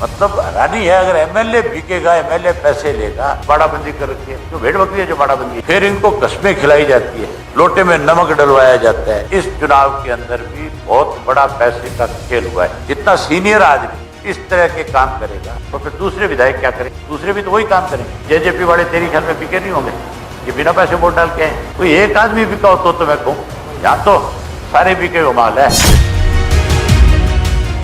मतलब हैरानी है, अगर एमएलए बिकेगा, एमएलए पैसे लेगा, बाड़ाबंदी कर रखी है, जो भेड़ बकरी है जो बाड़ाबंदी, फिर इनको कस्में खिलाई जाती है, लोटे में नमक डलवाया जाता है। इस चुनाव के अंदर भी बहुत बड़ा पैसे का खेल हुआ है। जितना सीनियर आदमी इस तरह के काम करेगा तो फिर दूसरे विधायक क्या करें? दूसरे भी तो वही काम करेंगे। जेजेपी वाले तेरी ख्याल में बिके नहीं होंगे? ये बिना पैसे वोट डाल के आए। कोई एक आदमी बिका हो तो मैं कहूँ, यहाँ तो सारे बिके हुए माल है।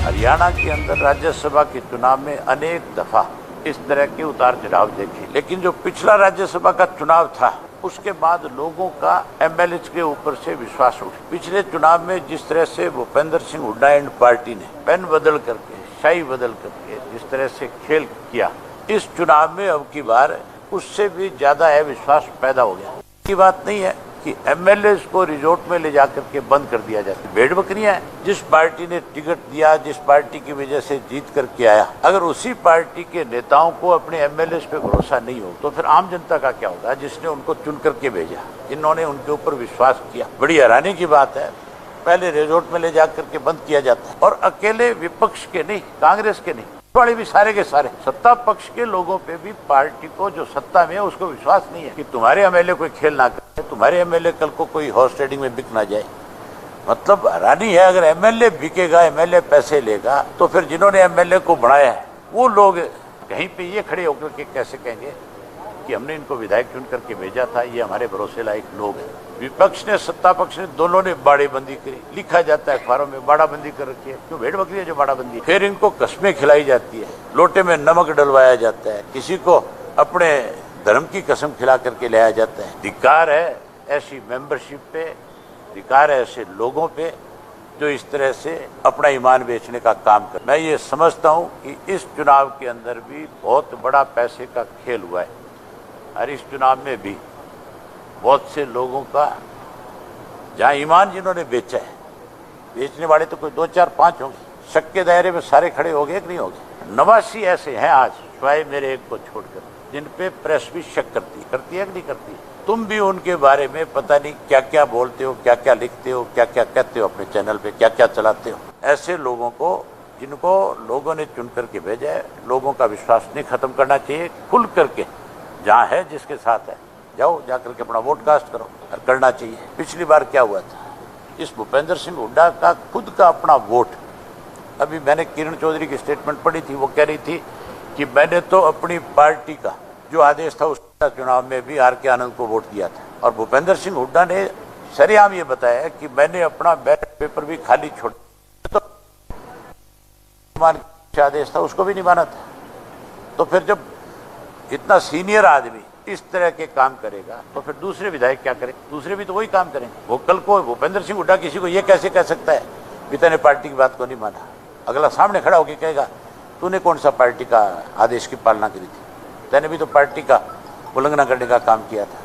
हरियाणा के अंदर राज्यसभा के चुनाव में अनेक दफा इस तरह के उतार चढ़ाव देखे, लेकिन जो पिछला राज्यसभा का चुनाव था उसके बाद लोगों का एमएलए के ऊपर से विश्वास उठा। पिछले चुनाव में जिस तरह से भूपेंद्र सिंह हुड्डा एंड पार्टी ने पेन बदल करके, शाही बदल करके जिस तरह से खेल किया, इस चुनाव में अब की बार उससे भी ज्यादा अविश्वास पैदा हो गया। की बात नहीं है कि एमएलए को रिजोर्ट में ले जाकर के बंद कर दिया जाता है। भेड़ बकरियां हैं। जिस पार्टी ने टिकट दिया, जिस पार्टी की वजह से जीत करके आया, अगर उसी पार्टी के नेताओं को अपने एमएलए पे भरोसा नहीं हो तो फिर आम जनता का क्या होगा, जिसने उनको चुन करके भेजा, जिन्होंने उनके ऊपर विश्वास किया। बड़ी हैरानी की बात है, पहले रिजोर्ट में ले जाकर के बंद किया जाता है और अकेले विपक्ष के नहीं, कांग्रेस के नहीं, वाले भी सारे के सारे सत्ता पक्ष के लोगों पे भी पार्टी को जो सत्ता में है उसको विश्वास नहीं है कि तुम्हारे एमएलए कोई खेल ना करे, तुम्हारे एमएलए कल को कोई हॉर्स ट्रेडिंग में बिक ना जाए। मतलब हैरानी है, अगर एमएलए बिकेगा, एमएलए पैसे लेगा तो फिर जिन्होंने एमएलए को बढ़ाया है वो लोग कहीं पे ये खड़े होकर के कैसे कहेंगे कि हमने इनको विधायक चुन करके भेजा था, ये हमारे भरोसे लायक लोग हैं। विपक्ष ने, सत्ता पक्ष ने, दोनों ने बाड़ेबंदी करी। लिखा जाता है अखबारों में बाड़ाबंदी कर रखी है, क्यों? भेड़ बकरी है जो बाड़ाबंदी। फिर इनको कस्में खिलाई जाती है, लोटे में नमक डलवाया जाता है, किसी को अपने धर्म की कसम खिला करके लाया जाता है। धिक्कार है ऐसी मेंबरशिप पे, धिक्कार है ऐसे लोगों पे जो इस तरह से अपना ईमान बेचने का काम कर। मैं ये समझता हूं कि इस चुनाव के अंदर भी बहुत बड़ा पैसे का खेल हुआ है और इस चुनाव में भी बहुत से लोगों का जहां ईमान जिन्होंने बेचा है, बेचने वाले तो कोई 2, 4, 5 होंगे, शक के दायरे में सारे खड़े हो गए कि नहीं हो गए? 89 ऐसे हैं आज, स्वाय मेरे एक को छोड़कर, जिन पे प्रेस भी शक करती है कि नहीं करती? तुम भी उनके बारे में पता नहीं क्या क्या बोलते हो, क्या क्या लिखते हो, क्या क्या कहते हो अपने चैनल पे, क्या क्या चलाते हो। ऐसे लोगों को, जिनको लोगों ने चुन करके भेजा है, लोगों का विश्वास नहीं खत्म करना चाहिए। खुल करके जहाँ है, जिसके साथ है, जाओ जाकर के अपना वोट कास्ट करो और करना चाहिए। पिछली बार क्या हुआ था, इस भूपेंद्र सिंह हुड्डा का खुद का अपना वोट, अभी मैंने किरण चौधरी की स्टेटमेंट पढ़ी थी, वो कह रही थी कि मैंने तो अपनी पार्टी का जो आदेश था उसका चुनाव में भी आर के आनंद को वोट दिया था। और भूपेंद्र सिंह हुड्डा ने सरेआम ये बताया कि मैंने अपना बैलेट पेपर भी खाली छोड़ा, तो आदेश था उसको भी नहीं माना था। तो फिर जब इतना सीनियर आदमी इस तरह के काम करेगा तो फिर दूसरे विधायक क्या करें? दूसरे भी तो वही काम करेंगे। वो कल को भूपेंद्र सिंह हुड्डा किसी को ये कैसे कह सकता है कि तूने पार्टी की बात को नहीं माना? अगला सामने खड़ा होकर कहेगा तूने कौन सा पार्टी का आदेश की पालना करी थी? तूने भी तो पार्टी का उल्लंघना करने का काम किया था।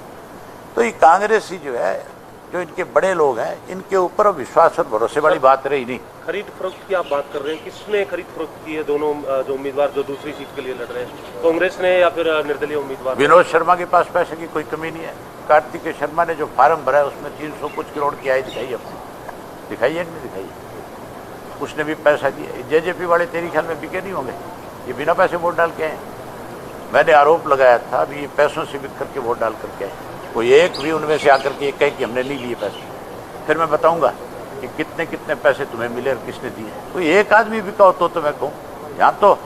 तो ये कांग्रेस ही जो है, जो इनके बड़े लोग हैं, इनके ऊपर विश्वास और भरोसे वाली बात रही नहीं। खरीद फरोख्त की आप बात कर रहे हैं, किसने खरीद फरोख्त की है? दोनों जो उम्मीदवार जो दूसरी सीट के लिए लड़ रहे हैं, कांग्रेस ने या फिर निर्दलीय उम्मीदवार? विनोद शर्मा के पास पैसे की कोई कमी नहीं है। कार्तिकेय शर्मा ने जो फार्म भरा है उसमें 300 कुछ करोड़ की आय दिखाई, अपनी दिखाई है कि नहीं दिखाई? उसने भी पैसा दिया। जेजेपी वाले तेरी ख्याल में बिके नहीं होंगे? ये बिना पैसे वोट डाल के आए। मैंने आरोप लगाया था अभी ये पैसों से बिक करके वोट डाल करके आए। कोई एक भी उनमें से आकर के कहे कि हमने नहीं लिए पैसे, फिर मैं बताऊंगा कि कितने कितने पैसे तुम्हें मिले और किसने दिए। कोई एक आदमी बिका हो तो मैं कहूँ, यहाँ तो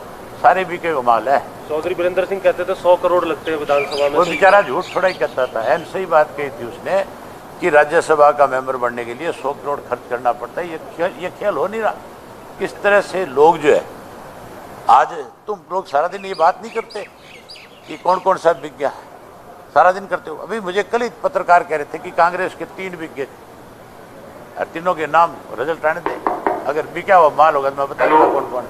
सारे बिके हुए माल है। चौधरी वीरेंद्र सिंह कहते थे 100 करोड़ लगते हैं विधानसभा में। वो बेचारा झूठ थोड़ा ही कहता था। एन सही बात कही थी उसने कि राज्यसभा का मेंबर बनने के लिए 100 करोड़ खर्च करना पड़ता है। ये खेल हो नहीं रहा। किस तरह से लोग जो है, आज तुम लोग सारा दिन ये बात नहीं करते कि कौन कौन सा बिक गया, सारा दिन करते हो। अभी मुझे कल ही पत्रकार कह रहे थे कि कांग्रेस के 3 बिक गए, और तीनों के नाम रिजल्ट आने दे। अगर बिका हुआ माल होगा तो मैं बता दूंगा कौन कौन।